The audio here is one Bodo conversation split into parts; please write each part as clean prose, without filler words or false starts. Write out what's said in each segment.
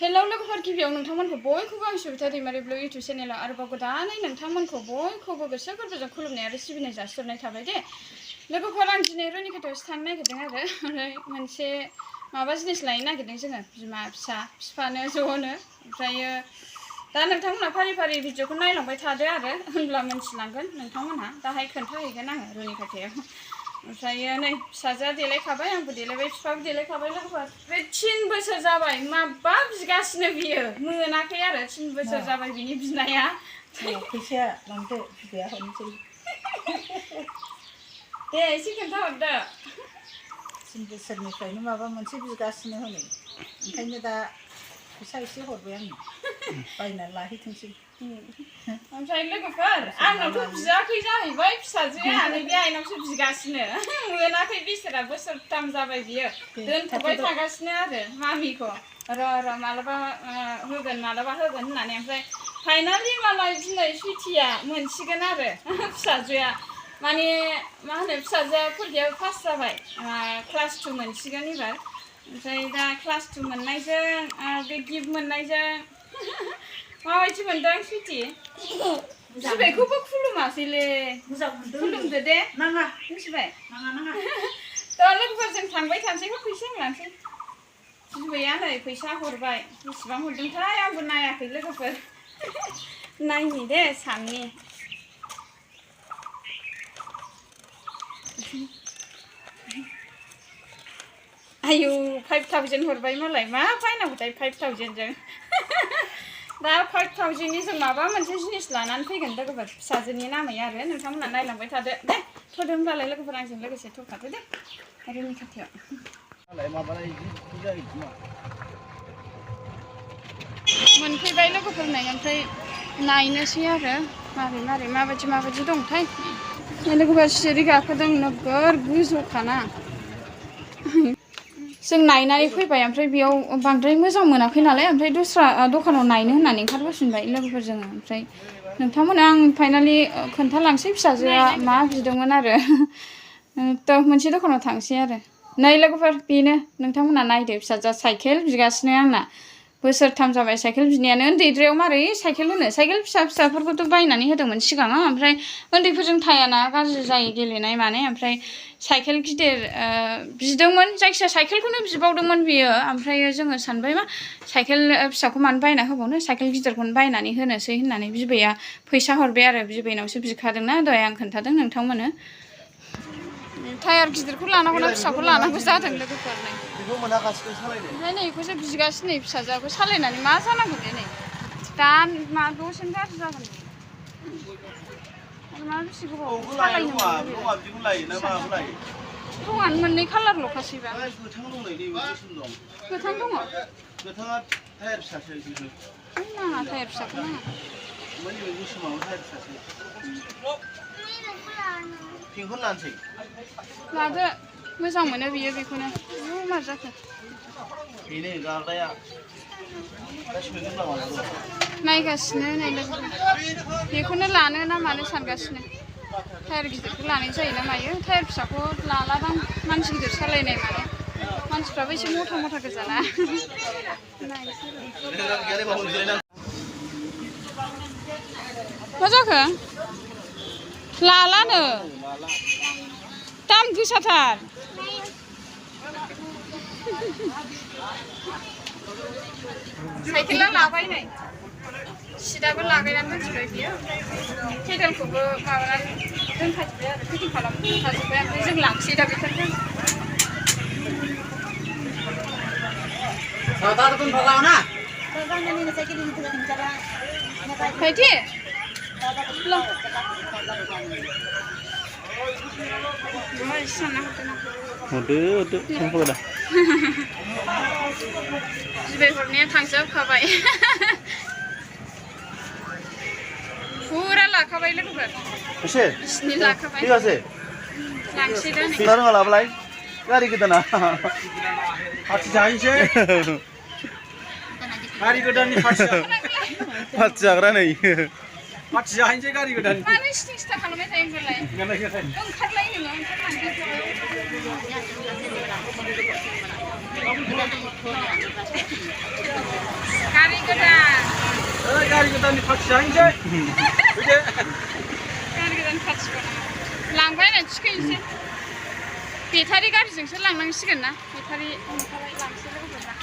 हेलौ लोगोफोर गिबियाव नोंथांमोनखौ बयखौबो आं सुबिता दैमारि ब्लग इउटुब चेनेलाव आरोबाव गोदानै नोंथांमोनखौ बयखौबो गोसो गोरबोजों खुलुमनाय आरो सिबिनाय जासिहरनाय थाबाय दे लोगोफोर आं दिनै रुनिखाथायावसो थांनो नागिरदों आरो मोनसे माबा जिनिस लायनो नागिरदों जोङो बिमा फिसा बिफानो ज'नो ओमफ्रायो दा नोंथांमोना फारि फारि भिडिअखौ नायलांबाय थादो आरो होनब्ला मोनथिलांगोन नोंथांमोनहा दाहाय खोन्थाहैगोन आङो रुनिखाथायाव ओमफ्रायो नै फिसाजोआ देलायखाबाय आंबो देलायबाय बिफाबो देलायखाबाय लोगोफोर बे 3 बोसोर जाबाय माबा बिगासिनो बियो मोनाखै आरो 3 बोसोर जाबाय बिनि बिनाया फैसाया लांदो बिदाया हरनोसै दे एसे खोन्थाहरदो 3 बोसोरनिफ्रायनो माबा मोनसे बिगासिनो हनै ओंखायनो दा फैसा एसे हरबाय आङो बायनानै लाहैथोंसै ओमफ्राय लोगोफोर आंनावथ' बियाखै जाहैबाय फिसाजोआ नैबे आइनावसो बिगासिनो मोनाखै बिसोरा बोसोरथाम जाबाय बियो दोनथ'बाय थागासिनो आरो मामिखौ र' मालाबा होगोन होननानै ओमफ्राय फाइनालि मालाय दिनै सुइटिया मोनसिगोन आरो फिसाजोआ माने मा होनो फिसाजोआ फरिखायाव पास जाबाय क्लास 2 मोनसिगोन एबार ओमफ्राय दा क्लास 2 मोननायजों बे गिफ्ट मोननायजों माबायदि मोनदों सुइटि बिबायखौबो खुलुमासैले खुलुमदो दे नाङा मिथिबाय नाङा दा लोगोफोर जों थांबाय थानोसै फैसा लानोसै बिबाया नै फैसा हरबाय बेसेबां हरदोंथाय आंबो नायाखै लोगोफोर नायनि दे साननि आयु 5000 हरबाय मालाय मा बायनांगौथाय 5000 जों दा 5000 नि जों माबा मोनसे जिनिस लानानै फैगोन लोगोफोर फिसाजोनि नामै आरो नोंथांमोना नायलांबाय थादो दे थ'दो होमब्लालाय लोगोफोर आंजों लोगोसे थ'फादो दे रुनिखाथायाव मोनफैबाय लोगोफोर नै ओमफ्राय नायनोसै आरो माबायदि दंथाय लोगोफोर सिरि गाखोदों नोगोर गोजौखाना जों नायनानै फैबाय ओमफ्राय बेयाव बांद्राय मोजां मोनाखै नालाय ओमफ्राय दस्रा दखानाव नायनो होननानै ओंखारबोफिनबाय लोगोफोरजों ओमफ्राय नोंथांमोना आं फाइनालि खोन्थालांसै फिसाजोआ मा बिदोंमोन आरो थ' मोनसे दखानाव थांसै आरो नै लोगोफोर बेनो नोंथांमोना नायदो फिसाजोआ साइकेल बिगासिनो आंना बोसोरथाम जाबाय साइकेल बिनायानो उन्दैद्रायाव मारै साइकेल होनो साइकेल फिसाफोरखौथ' बायनानै होदोंमोन सिगाङाव ओमफ्राय उन्दैफोरजों थायाना गाज्रि जायो गेलेनाय मानाय ओमफ्राय साइकेल गिदिर बिदोंमोन जायखिया साइकेलखौनो बिबावदोंमोन बियो ओमफ्राय जोङो सानबाय मा साइकेल फिसाखौ मानो बायना होबावनो साइकेल गिदिरखौनो बायनानै होनोसै होननानै बिबैया फैसा हरबाय आरो बिबैनावसो बिखादोंना दहाय आं खोन्थादों नोंथांमोननो टायार गिदिरखौ लानांगौना फिसाखौ लानांगौ जादों लोगोफोरनो बेखौ मोनाखासिनो सालायनो ओमफ्राय नै बेखौसो बिगासिनो फिसाजोआबो सालायनानै मा जानांगौ बे नै दा मा दसेनो गाज्रि जागोन मा बेसे गोबाव सालायनो रङानो मोननै कालारल'खासैबा गोथां दङ गोथाङा टायार फिसासो नाङा टायार फिसाखौ नाङा पिंकखौ लानोसै लादो मोजां मोनो बियो बेखौनो मा जाखो बेनो गारदाया नायगासिनो नाय बेखौनो लानो ना मानो सानगासिनो टायार गिदिरखौ लानाय जायोना मायो टायार फिसाखौ लालादां मानसि गिदिर सालायनाय माने मानसिफ्राबो एसे मथा गोजाना मा जाखो लालानो दाम गोसाथार साइकेला लाबाय नै सिदाबो लागायनानै दोनजोबबाय बियो पेडेलखौबो माबानानै दोनखाजोब्बाय आरो फिटिं खालामखाजोब्बाय ओमफ्राय जों लांसै दा बेफोरखौ Kaiti? Belum. Udah, sampai dah. Sebenarnya थांजोबखाबाय फुरा लाखाबाय लोगोफोर बेसे? बिसिनि लाखाबाय बिगासे? लांसै दा नै सिना रोङालाबालाय गारि गोदाना पार्टि जाहैसै गारि गोदाननि पार्टि जाग्रा नै पार्टि जाहैसै गारि गोदाननि मानो सिथा खालामबाय थायो होनबालाय ओंखारलाय नोङो ओंखारलांदो गारि गोदाननि पार्टि जाहैनोसै फैदो गारि गोदान पार्टिखौ लांबायनानै थिखोनोसै बेटारि गारिजोंसो लांनांसिगोन ना बेटारि ओंखारबाय लांसै लोगोफोरा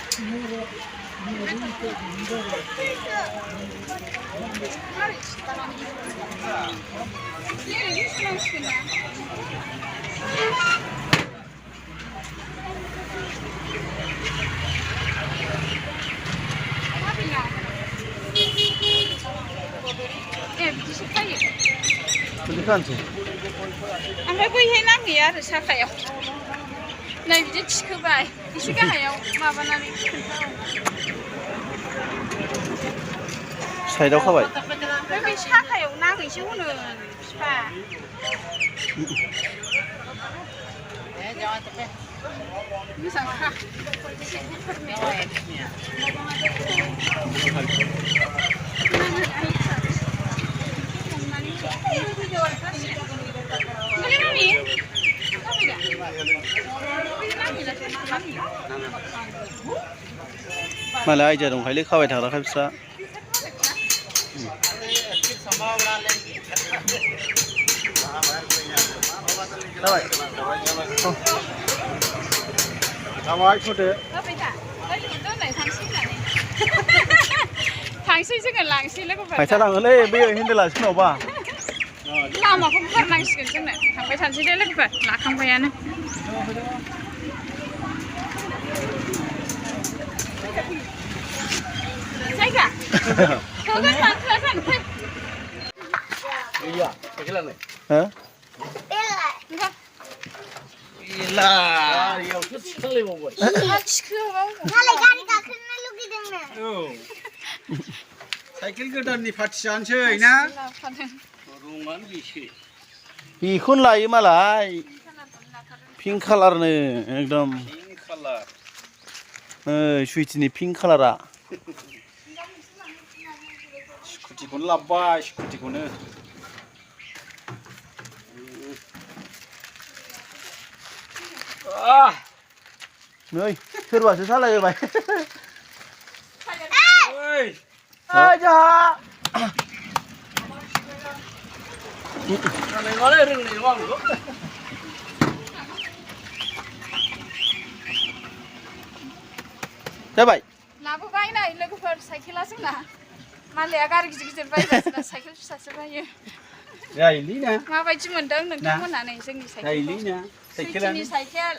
बिदिसो खायो बिदि खानोसै ओमफ्राय बैहाय नांहैयो आरो साखायाव नै बिदि थिखोबाय एसे गाहायाव माबानानै साइडआव खाबाय ओमफ्राय बै साखायाव नांहैसो होनो बिफा मोजांखा एसे मालाय आइडिया दंखायोलै खाबाय थाग्राखाय बिस्रा जाबाय जाबाय थ'दो थांसै जोङो लांसै लोगोफोर फैसा लाङोलै बै हेन्देला सोरनावबा लामाखौ गारनांसिगोन जोंनो थांबाय थानोसै दे लोगोफोर लाखांबायानो जायगा होगोन लांखागोन फै iya saइकेलालाय हो gila गारियावसो थिखांलायबावबाय मालाय गारि गाखोनो लुगैदोंनो औ साइकेल गोदाननि पार्टि जानोसै ना रङानो बेसो बेखौनो लायो मालाय पिंक कालारनो एकदम पिंक कालार सुइटिनि पिंक कालारा स्कुटिखौनो लाबोबाय स्कुटिखौनो नै सोरबासो सालायबाय ओइ जोंहा सालायबालाय रोंनाय नङा आंबो जाबाय लाबोबाय नै लोगोफोर साइकेला जोंना मालाया गारि गिदिर गिदिर बायबा जोंना साइकेल फिसासो बायो जायोलै ना माबायदि मोनदों नोंथांमोनहा नै जोंनि जायोलै साइकेलखौ ना सुइटिनि साइकेल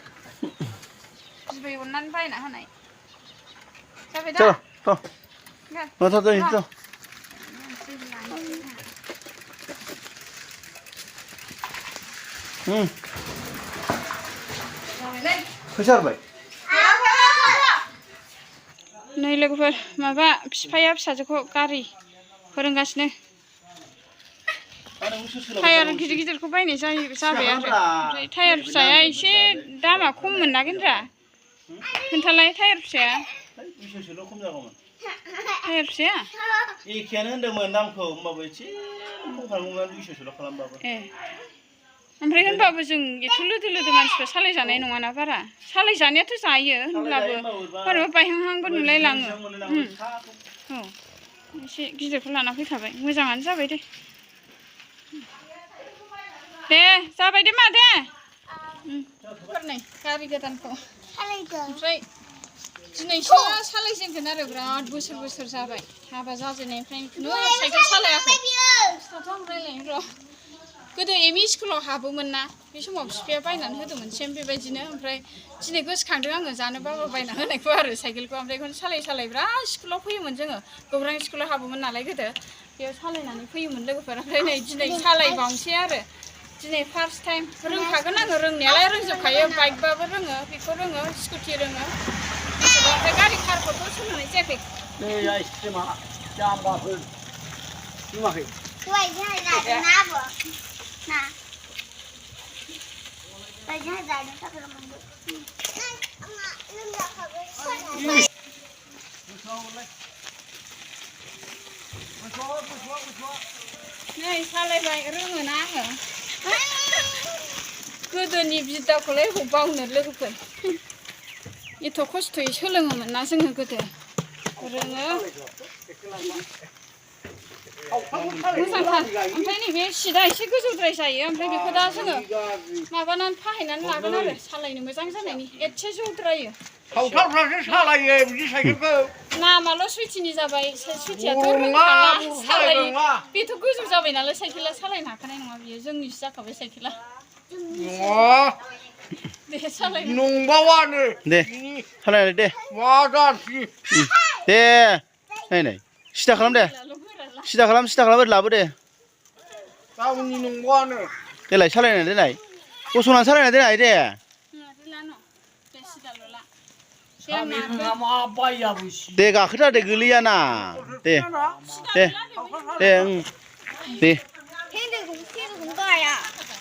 बिबै अननानै बायना होनाय जाबाय दा चलो तो माथा जायो तो फैसा हरबाय नै लोगोफोर माबा बिफाया फिसाजोखौ गारि फोरोंगासिनो टायार गिदिर गिदिरखौ बायनाय जाबाय आरो ओमफ्राय टायार फिसाया एसे दामा खममोन ना गेन्द्रा खोन्थालाय टायार फिसाया 200सोल' खम जागौमोन टायार फिसाया एखेयानो होनदोंमोन दामखौ होमबाबो एसे खम खालामोमोन 200सोल' खालामबाबो ए ओमफ्राय होनबाबो जों एथ' लोदो लोदो मानसिफ्रा सालायजानाय नङाना बारा सालायजानायाथ' जायो होनब्लाबो बोरैबा बायहांहांबो नुलायलाङो औ एसे गिदिरखौ लाना फैखाबाय मोजाङानो जाबाय दे जाबाय दे मा दे नै गारि गोदानखौ ओमफ्राय दिनैसो सालायजेनगोन आरो बिराद बोसोर बोसोर जाबाय हाबा जाजेननायनिफ्रायनो साइकेल सालायाखै आं रायलायनो र' गोदो एमइ स्कुलाव हाबोमोन ना बे समाव बिफाया बायनानै होदोंमोन सेम बेबायदिनो ओमफ्राय दिनै गोसोखांदों आङो जानो बाबा बायना होनायखौ आरो साइकेलखौ ओमफ्राय बेखौनो सालाय सालाय बिराद स्कुलाव फैयोमोन जोङो गौरां स्कुलाव हाबोमोन नालाय गोदो बेयाव सालायनानै फैयोमोन लोगोफोर ओमफ्राय नै दिनै सालायबावनोसै आरो दिनै फार्स्ट टाइम रोंखागोन आङो रोंनायालाय रोंजोबखायो बाइकबाबो रोङो बेखौ रोङो स्कुटि रोङो ओमफ्राय गारि कारखौथ' सोलोंनाय जायाखै नै आइसक्रिमा जाम्बाफोर नुवाखै दहाय जोंहा जादोंना आब' ना दहाय जोंहा जादों साफोर मोनदों नै सालायबाय रोङोना आङो गोदोनि बिदाखौलाय बबाव बावनो लोगोफोर एथ' खस्थ'यै सोलोङोमोन ना जोङो गोदो रोङो मोजांथार ओमफ्राय नैबे सिटआ एसे गोजौद्राय जायो ओमफ्राय बेखौ दा जोङो माबानानै फाहायनानै लागोन आरो सालायनो मोजां जानायनि एसे जौद्रायो सावथालफ्रासो सालायो बिदि साइकेलखौ नामाल' सुइटिनि जाबाय सुइटियाथ' रोंखाला सालायो बेथ' गोजौ जाबाय नालाय साइकेला सालायनो हाखानाय नङा बियो जोंनिसो जाखाबाय साइकेला दे सालायनो नंबावानो दे सालायनाय दे मा जारसि दे नायनाय सिदा खालाम दे सिदा खालाम ओरै लाबो दे गावनि नंबावानो देलाय सालायनाय देलाय गसंनानै सालायनाय देलाय दे दे गाखोथार दे गोलैयाना दे दे दे दे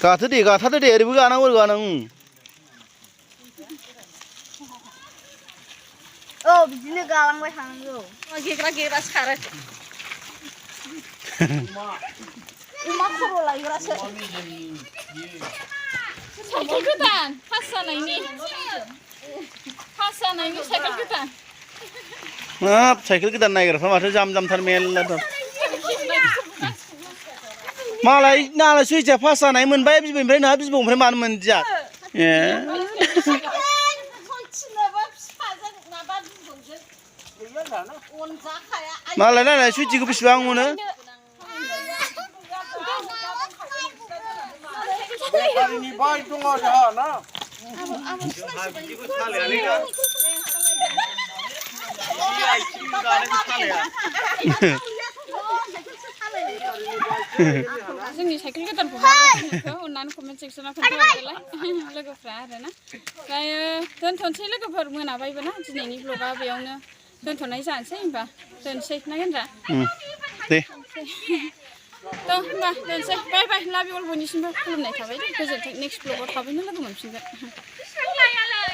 गाथारदो दे ओरैबो गानांगौ ओरै गानांगौ औ बिदिनो गालांबाय थानांगौ गेग्रा खारो अमा खर' लायग्रासो साइकेल गोदान पास जानायनि साइकेल गोदान हाब साइकेल गोदान नायग्राफ्रा माथो जाम जामथार मेरलाथार मालाय नालाय सुइटिया पास जानाय मोनबाय बिबैनिफ्राय नोंहा बिबौनिफ्राय मानो मोनदिया ए मालाय नालाय सुइटिखौ बेसेबां मोनो बेटारिनि बाइक दङ जोंहा ना जोंनि साइकेल गोदानखौ माबायदि अननानै कमेन्ट सेक्सनाव खोन्थाहरदोलाय लोगोफ्रा आरोना ओमफ्राय दोनथ'नोसै लोगोफोर मोनाबायबो ना दिनैनि ब्लगा बेयावनो दोनथ'नाय जानोसै होमबा दोनसै ना होनरा दे होमबा दोनसै बाय बाय लाभ इउ अल बयनिसिमबो खुलुमनाय थाबाय गोजोन्थों नेक्स्ट ब्लगाव थाबैनो लोगो मोनफिनगोन